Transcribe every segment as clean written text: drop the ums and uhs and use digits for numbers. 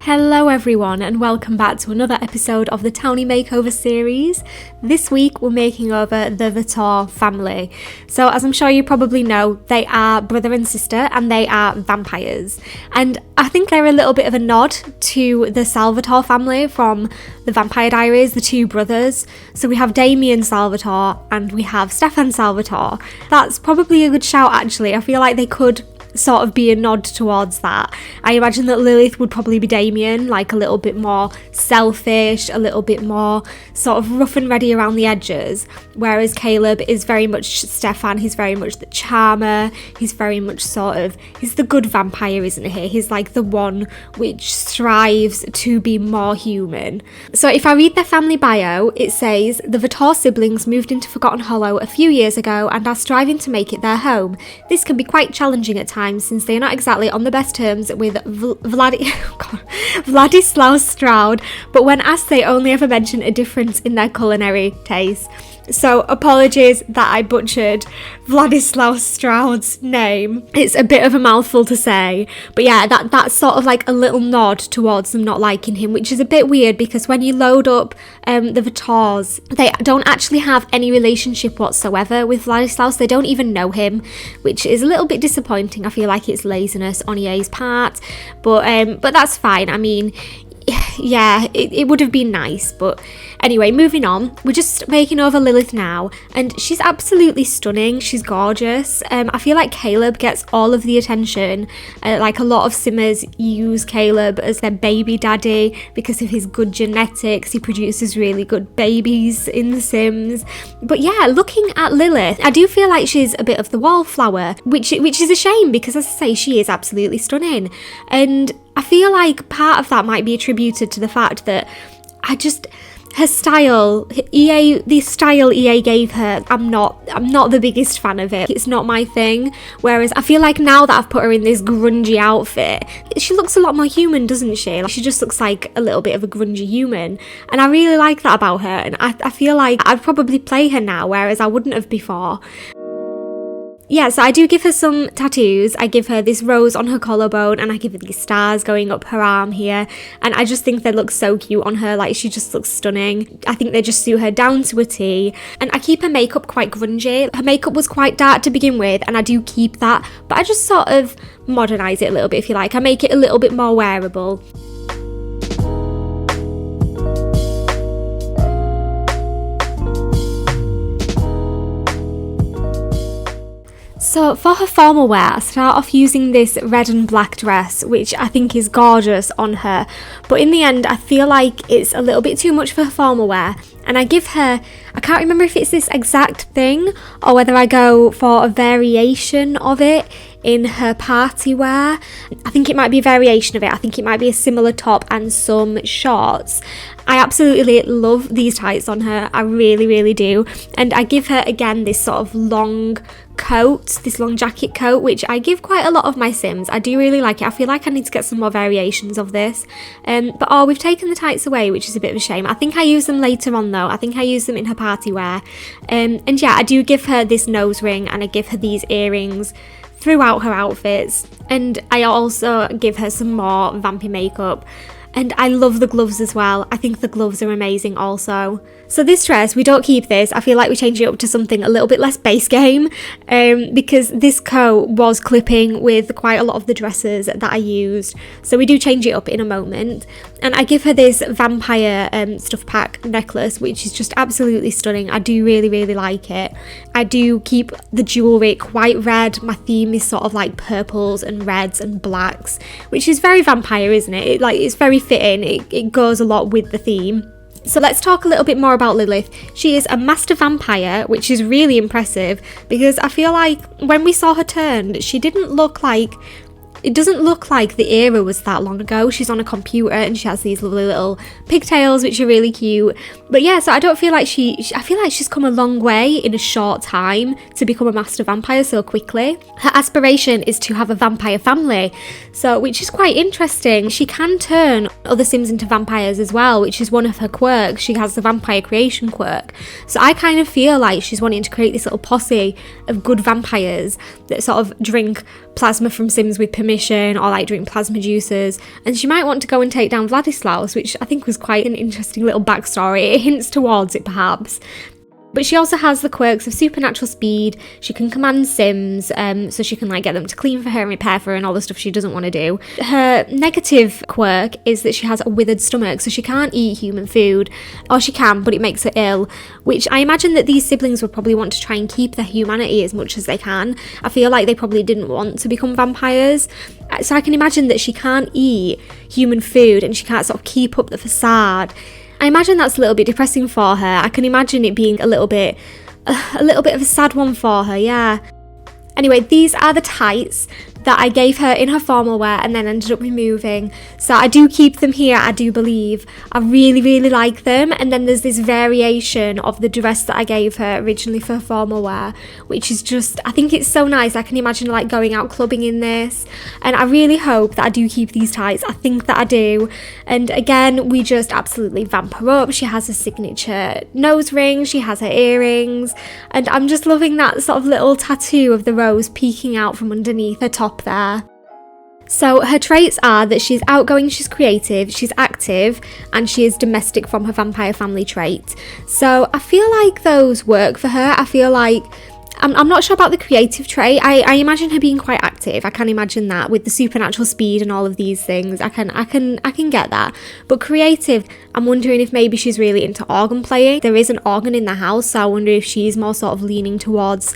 Hello everyone and welcome back to another episode of the Townie Makeover series. This week we're making over the Vatore family. So as I'm sure you probably know, they are brother and sister and they are vampires. And I think they're a little bit of a nod to the Salvatore family from the Vampire Diaries, the two brothers. So we have Damien Salvatore and we have Stefan Salvatore. That's probably a good shout actually. I feel like they could sort of be a nod towards that. I imagine that Lilith would probably be Damien, like a little bit more selfish, a little bit more sort of rough and ready around the edges, whereas Caleb is very much Stefan. He's very much the charmer, he's very much he's the good vampire, isn't he? He's like the one which strives to be more human. So if I read their family bio, it says the Vatore siblings moved into Forgotten Hollow a few years ago and are striving to make it their home. This can be quite challenging at times since they are not exactly on the best terms with Vladislaus Straud, but when asked they only ever mention a difference in their culinary taste. So apologies that I butchered Vladislaus Straud's name. It's a bit of a mouthful to say, but yeah, that's sort of like a little nod towards them not liking him, which is a bit weird because when you load up the Vatores, they don't actually have any relationship whatsoever with Vladislaus. They don't even know him, which is a little bit disappointing. I feel like it's laziness on EA's part, but that's fine. I mean, yeah, it would have been nice, but anyway, moving on. We're just making over Lilith now, and she's absolutely stunning. She's gorgeous. I feel like Caleb gets all of the attention. Like a lot of simmers use Caleb as their baby daddy because of his good genetics. He produces really good babies in The Sims. But yeah, looking at Lilith, I do feel like she's a bit of the wallflower, which is a shame because, as I say, she is absolutely stunning. And I feel like part of that might be attributed to the fact that her style, the style EA gave her, I'm not the biggest fan of it. It's not my thing. Whereas I feel like now that I've put her in this grungy outfit, she looks a lot more human, doesn't she? Like, she just looks like a little bit of a grungy human. And I really like that about her. And I feel like I'd probably play her now, whereas I wouldn't have before. Yeah, so I do give her some tattoos. I give her this rose on her collarbone and I give her these stars going up her arm here. And I just think they look so cute on her. Like, she just looks stunning. I think they just suit her down to a T. And I keep her makeup quite grungy. Her makeup was quite dark to begin with and I do keep that. But I just sort of modernise it a little bit, if you like. I make it a little bit more wearable. So for her formal wear, I start off using this red and black dress, which I think is gorgeous on her. But in the end, I feel like it's a little bit too much for her formal wear. And I give her, I can't remember if it's this exact thing or whether I go for a variation of it in her party wear. I think it might be a variation of it. I think it might be a similar top and some shorts. I absolutely love these tights on her. I really, really do. And I give her, again, this sort of long coat, this long jacket coat, which I give quite a lot of my Sims. I do really like it. I feel like I need to get some more variations of this. But we've taken the tights away, which is a bit of a shame. I think I use them later on though. I think I use them in her party wear. And yeah, I do give her this nose ring and I give her these earrings throughout her outfits. And I also give her some more vampy makeup. And I love the gloves as well. I think the gloves are amazing also. So this dress, we don't keep this. I feel like we change it up to something a little bit less base game because this coat was clipping with quite a lot of the dresses that I used. So we do change it up in a moment. And I give her this vampire stuff pack necklace, which is just absolutely stunning. I do really, really like it. I do keep the jewellery quite red. My theme is sort of like purples and reds and blacks, which is very vampire, isn't it? It's very fitting. It goes a lot with the theme. So let's talk a little bit more about Lilith. She is a master vampire, which is really impressive because I feel like when we saw her turned, she didn't look like It doesn't look like the era was that long ago. She's on a computer and she has these lovely little pigtails, which are really cute. But yeah, so I don't feel like I feel like she's come a long way in a short time to become a master vampire so quickly. Her aspiration is to have a vampire family, so which is quite interesting. She can turn other Sims into vampires as well, which is one of her quirks. She has the vampire creation quirk. So I kind of feel like she's wanting to create this little posse of good vampires that sort of drink plasma from Sims with permission, or like drink plasma juices, and she might want to go and take down Vladislaus, which I think was quite an interesting little backstory. It hints towards it perhaps. But she also has the quirks of supernatural speed. She can command Sims, so she can like get them to clean for her and repair for her and all the stuff she doesn't want to do. Her negative quirk is that she has a withered stomach, so she can't eat human food, or she can, but it makes her ill, which I imagine that these siblings would probably want to try and keep their humanity as much as they can. I feel like they probably didn't want to become vampires, so I can imagine that she can't eat human food and she can't sort of keep up the facade. I imagine that's a little bit depressing for her. I can imagine it being a little bit of a sad one for her, yeah. Anyway, these are the tights that I gave her in her formal wear and then ended up removing. So I do keep them here, I do believe. I really, really like them. And then there's this variation of the dress that I gave her originally for formal wear, which is just, I think it's so nice. I can imagine like going out clubbing in this. And I really hope that I do keep these tights. I think that I do. And again, we just absolutely vamp her up. She has a signature nose ring, she has her earrings, and I'm just loving that sort of little tattoo of the rose peeking out from underneath her top there. So her traits are that she's outgoing, she's creative, she's active, and she is domestic from her vampire family trait. So I feel like those work for her. I feel like I'm not sure about the creative trait. I imagine her being quite active. I can imagine that with the supernatural speed and all of these things. I can get that. But creative, I'm wondering if maybe she's really into organ playing. There is an organ in the house, so I wonder if she's more sort of leaning towards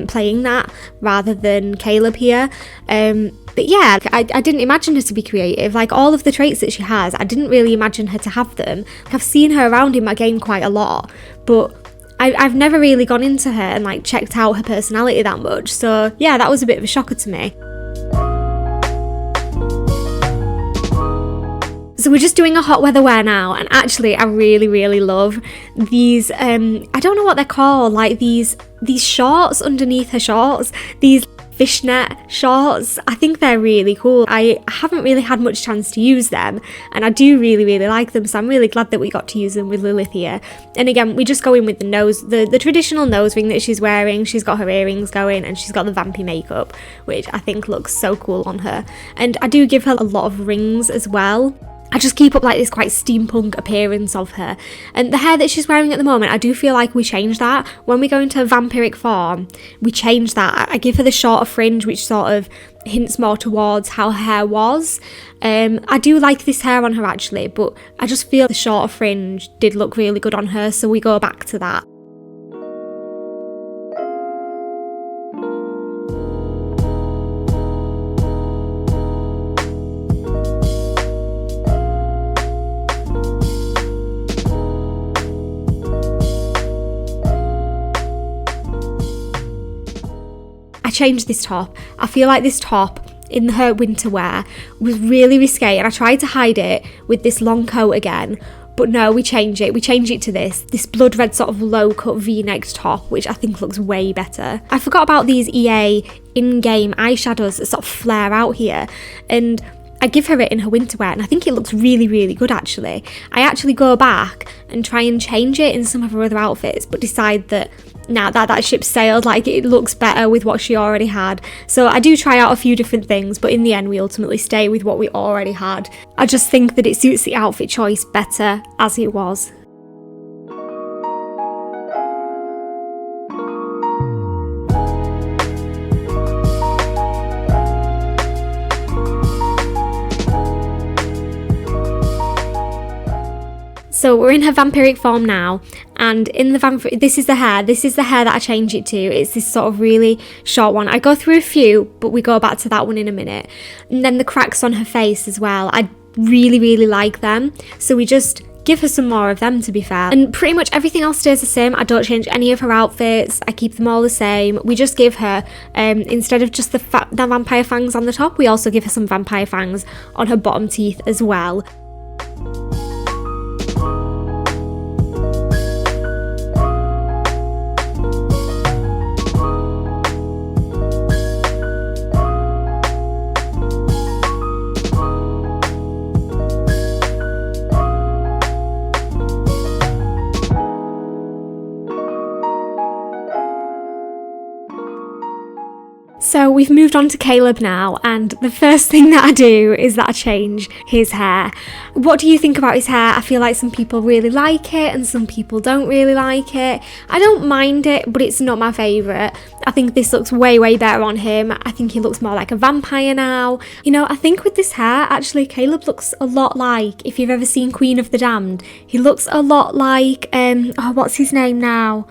playing that rather than Caleb here. But yeah, I didn't imagine her to be creative. Like all of the traits that she has, I didn't really imagine her to have them. I've seen her around in my game quite a lot, but I've never really gone into her and like checked out her personality that much. So yeah, that was a bit of a shocker to me. So we're just doing a hot weather wear now, and actually I really, really love these, I don't know what they're called, like these shorts underneath her shorts, these fishnet shorts. I think they're really cool. I haven't really had much chance to use them, and I do really, really like them, so I'm really glad that we got to use them with Lilith here. And again, we just go in with the nose, the traditional nose ring that she's wearing. She's got her earrings going, and she's got the vampy makeup, which I think looks so cool on her. And I do give her a lot of rings as well. I just keep up like this quite steampunk appearance of her. And the hair that she's wearing at the moment, I do feel like we changed that. When we go into a vampiric form, we change that. I give her the shorter fringe, which sort of hints more towards how her hair was. I do like this hair on her actually, but I just feel the shorter fringe did look really good on her, so we go back to that. Changed this top. I feel like this top in her winter wear was really risque, and I tried to hide it with this long coat again, but no, we change it to this blood red sort of low cut v-necked top, which I think looks way better. I forgot about these EA in-game eyeshadows that sort of flare out here, and I give her it in her winter wear, and I think it looks really, really good actually. I actually go back and try and change it in some of her other outfits, but decide that now that ship sailed, like it looks better with what she already had. So I do try out a few different things, but in the end we ultimately stay with what we already had. I just think that it suits the outfit choice better as it was. So we're in her vampiric form now, and in the this is the hair that I change it to. It's this sort of really short one. I go through a few, but we go back to that one in a minute. And then the cracks on her face as well, I really, really like them. So we just give her some more of them, to be fair. And pretty much everything else stays the same. I don't change any of her outfits. I keep them all the same. We just give her, instead of just the vampire fangs on the top, we also give her some vampire fangs on her bottom teeth as well. So we've moved on to Caleb now, and the first thing that I do is that I change his hair. What do you think about his hair? I feel like some people really like it and some people don't really like it. I don't mind it, but it's not my favourite. I think this looks way, way better on him. I think he looks more like a vampire now. You know, I think with this hair, actually, Caleb looks a lot like, if you've ever seen Queen of the Damned, he looks a lot like, what's his name now?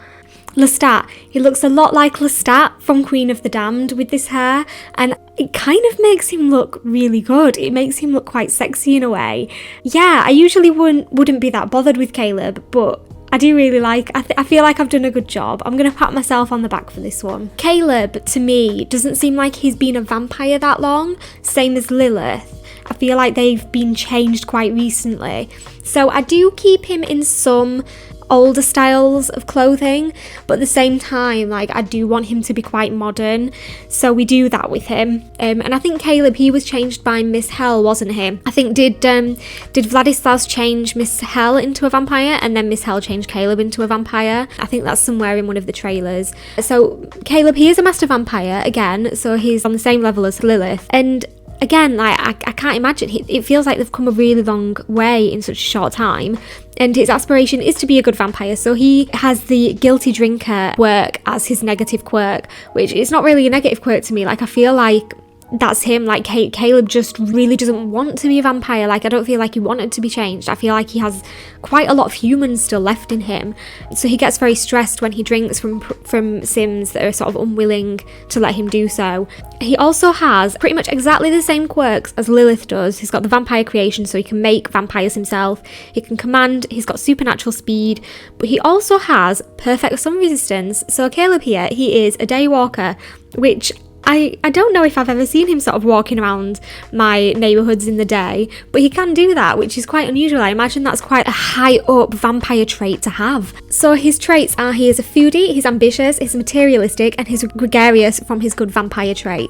Lestat. He looks a lot like Lestat from Queen of the Damned with this hair, and it kind of makes him look really good. It makes him look quite sexy in a way. Yeah, I usually wouldn't be that bothered with Caleb, but I do really like, I feel like I've done a good job. I'm going to pat myself on the back for this one. Caleb, to me, doesn't seem like he's been a vampire that long, same as Lilith. I feel like they've been changed quite recently. So I do keep him in some older styles of clothing, but at the same time, like, I do want him to be quite modern, so we do that with him. And I think Caleb, he was changed by Miss Hell, wasn't he? I think did Vladislaus change Miss Hell into a vampire, and then Miss Hell changed Caleb into a vampire? I think that's somewhere in one of the trailers. So Caleb, he is a master vampire again, so he's on the same level as Lilith, and again, like, I can't imagine, it feels like they've come a really long way in such a short time, and his aspiration is to be a good vampire, so he has the guilty drinker quirk as his negative quirk, which is not really a negative quirk to me. Like, I feel like that's him. Like, Caleb just really doesn't want to be a vampire. Like, I don't feel like he wanted to be changed. I feel like he has quite a lot of humans still left in him, so he gets very stressed when he drinks from Sims that are sort of unwilling to let him do so. He also has pretty much exactly the same quirks as Lilith does. He's got the vampire creation, so he can make vampires himself, he can command, he's got supernatural speed, but he also has perfect sun resistance. So Caleb here, he is a day walker, which I don't know if I've ever seen him sort of walking around my neighbourhoods in the day, but he can do that, which is quite unusual. I imagine that's quite a high up vampire trait to have. So his traits are, he is a foodie, he's ambitious, he's materialistic, and he's gregarious from his good vampire trait.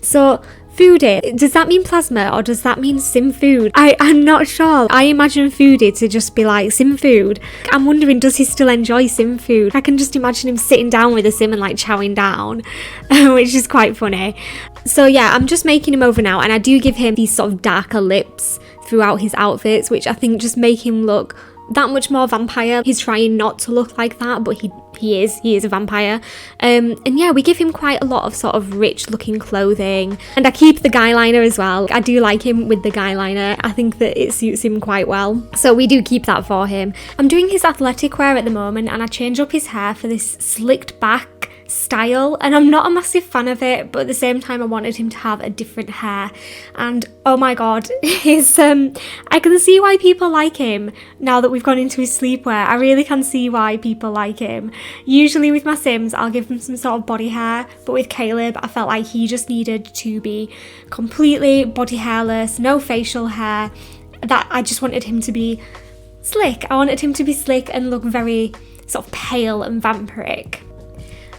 So foodie, does that mean plasma or does that mean sim food? I'm not sure. I imagine foodie to just be like sim food. I'm wondering, does he still enjoy sim food? I can just imagine him sitting down with a sim and like chowing down, which is quite funny. So yeah, I'm just making him over now, and I do give him these sort of darker lips throughout his outfits, which I think just make him look that much more vampire. He's trying not to look like that, but he is a vampire. And yeah, we give him quite a lot of sort of rich looking clothing, and I keep the guy liner as well. I do like him with the guy liner. I think that it suits him quite well, so we do keep that for him. I'm doing his athletic wear at the moment, and I change up his hair for this slicked back style, and I'm not a massive fan of it, but at the same time I wanted him to have a different hair. And oh my god, his I can see why people like him now that we've gone into his sleepwear. I really can see why people like him. Usually with my Sims I'll give them some sort of body hair, but with Caleb I felt like he just needed to be completely body hairless, no facial hair. That I just wanted him to be slick. I wanted him to be slick and look very sort of pale and vampiric.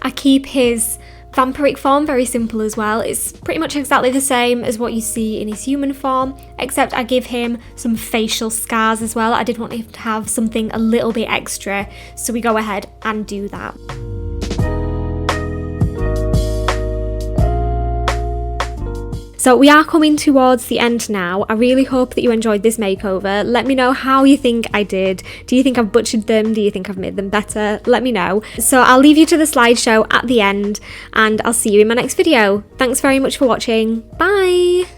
I keep his vampiric form very simple as well. It's pretty much exactly the same as what you see in his human form, except I give him some facial scars as well. I did want him to have something a little bit extra, so we go ahead and do that. So we are coming towards the end now. I really hope that you enjoyed this makeover. Let me know how you think I did. Do you think I've butchered them? Do you think I've made them better? Let me know. So I'll leave you to the slideshow at the end, and I'll see you in my next video. Thanks very much for watching. Bye!